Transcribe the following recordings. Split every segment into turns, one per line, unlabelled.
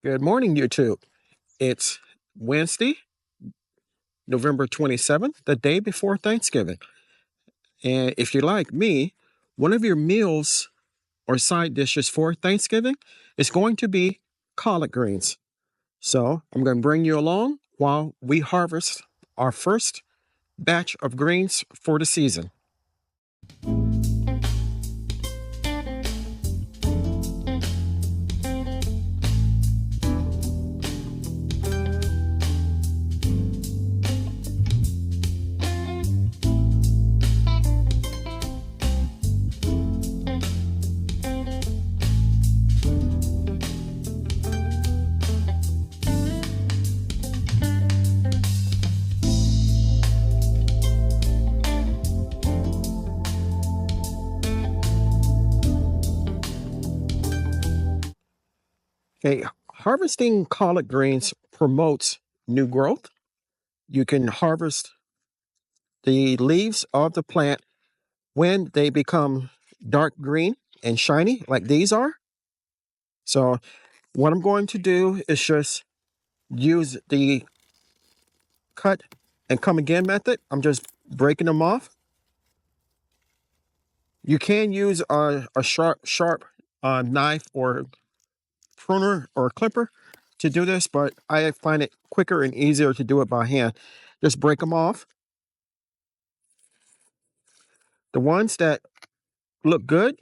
Good morning, YouTube. It's Wednesday, November 27th, the day before Thanksgiving. And if you're like me, one of your meals or side dishes for Thanksgiving is going to be collard greens. So I'm going to bring you along while we harvest our first batch of greens for the season. Okay, harvesting collard greens promotes new growth. You can harvest the leaves of the plant when they become dark green and shiny, like these are. So, what I'm going to do is just use the cut and come again method. I'm just breaking them off. You can use a sharp knife or pruner or clipper to do this, but I find it quicker and easier to do it by hand. Just break them off. The ones that look good,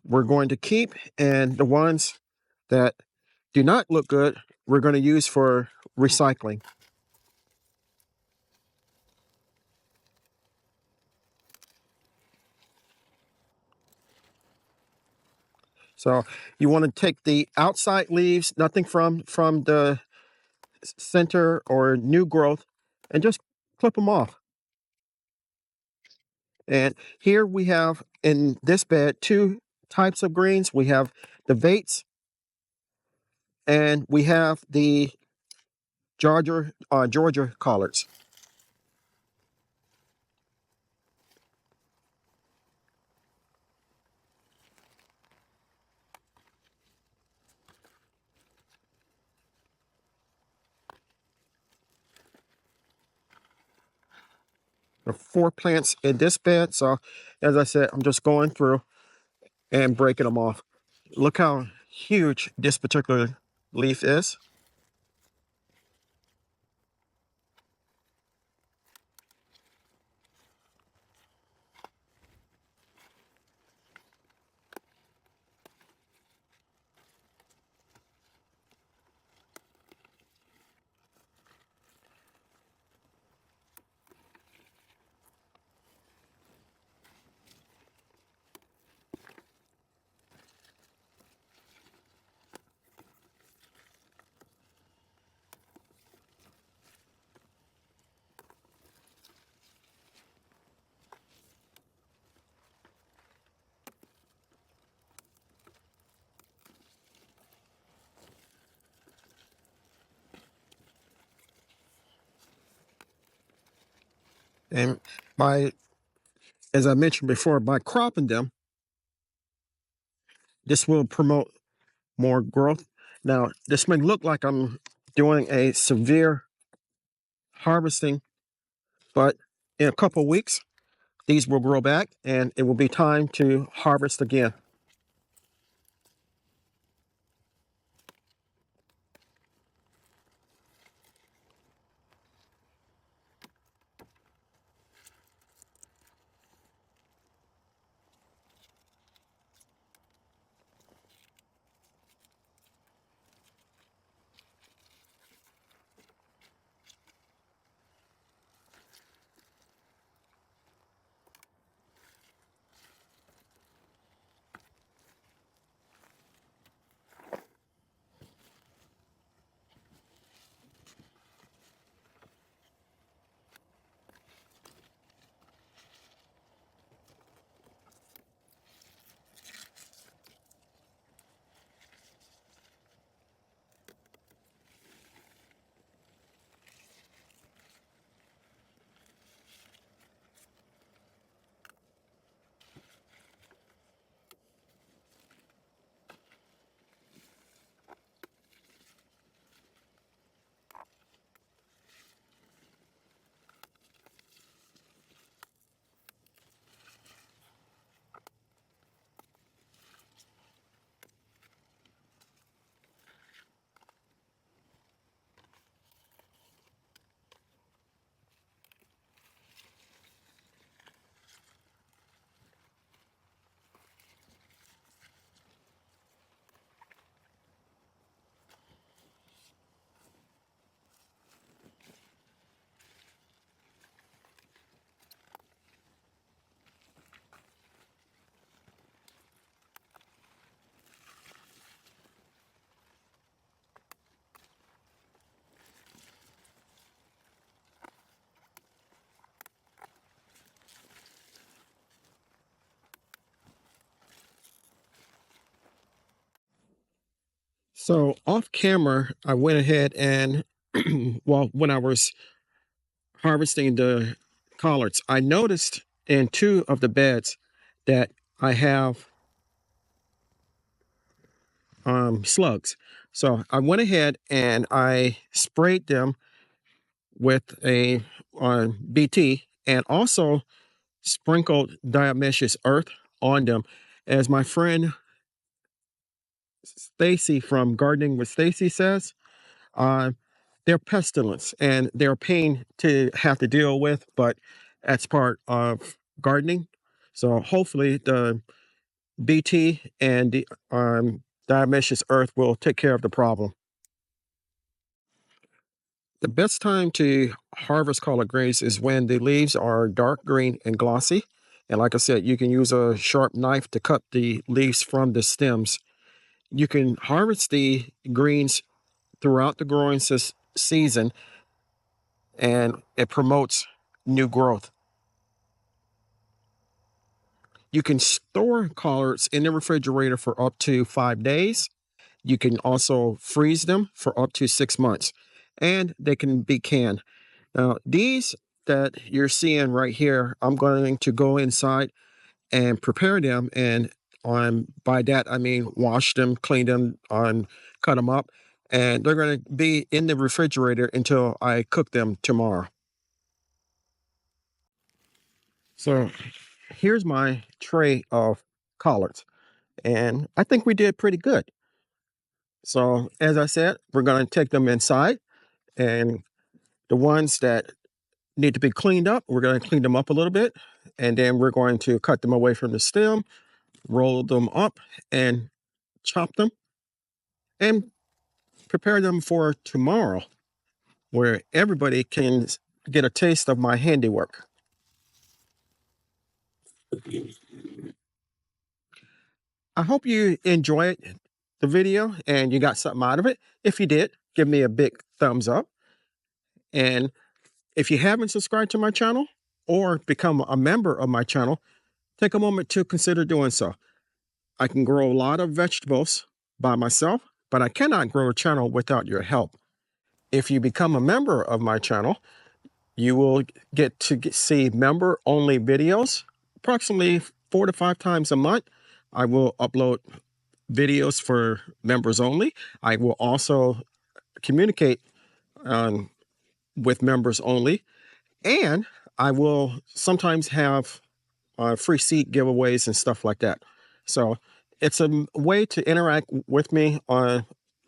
we're going to keep, and the ones that do not look good, we're going to use for recycling. So you want to take the outside leaves, nothing from the center or new growth, and just clip them off. And here we have in this bed two types of greens. We have the Vates and we have the Georgia collards. There are four plants in this bed. So as I said, I'm just going through and breaking them off. Look how huge this particular leaf is. And by, as I mentioned before, by cropping them, this will promote more growth. Now, this may look like I'm doing a severe harvesting, but in a couple of weeks, these will grow back and it will be time to harvest again. So off camera, I went ahead and, well, when I was harvesting the collards, I noticed in two of the beds that I have slugs. So I went ahead and I sprayed them with a BT and also sprinkled diatomaceous earth on them. As my friend Stacy from Gardening with Stacy says, uh, they're pestilence and they're a pain to have to deal with, but that's part of gardening. So hopefully the BT and the diatomaceous earth will take care of the problem. The best time to harvest collard greens is when the leaves are dark green and glossy. And like I said, you can use a sharp knife to cut the leaves from the stems. You can harvest the greens throughout the growing season, and it promotes new growth. You can store collards in the refrigerator for up to 5 days. You can also freeze them for up to 6 months, and they can be canned. Now, these that you're seeing right here, I'm going to go inside and prepare them. And by that, I mean wash them, clean them, cut them up. And they're going to be in the refrigerator until I cook them tomorrow. So here's my tray of collards. And I think we did pretty good. So as I said, we're going to take them inside. And the ones that need to be cleaned up, we're going to clean them up a little bit. And then we're going to cut them away from the stem, roll them up, and chop them and prepare them for tomorrow, where everybody can get a taste of my handiwork. I hope you enjoyed the video and you got something out of it. If you did, give me a big thumbs up. And if you haven't subscribed to my channel or become a member of my channel, take a moment to consider doing so. I can grow a lot of vegetables by myself, but I cannot grow a channel without your help. If you become a member of my channel, you will get to see member-only videos approximately 4 to 5 times a month. I will upload videos for members only. I will also communicate with members only, and I will sometimes have free seed giveaways and stuff like that. So it's a way to interact with me on a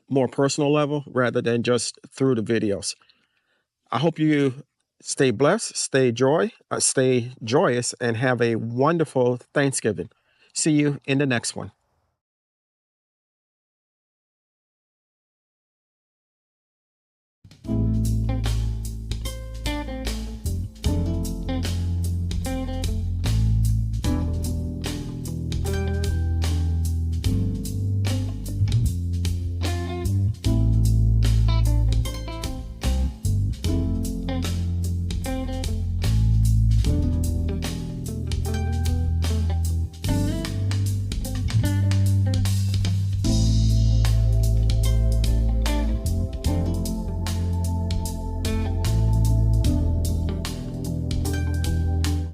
more personal level rather than just through the videos. I hope you stay blessed, stay joyous, and have a wonderful Thanksgiving. See you in the next one.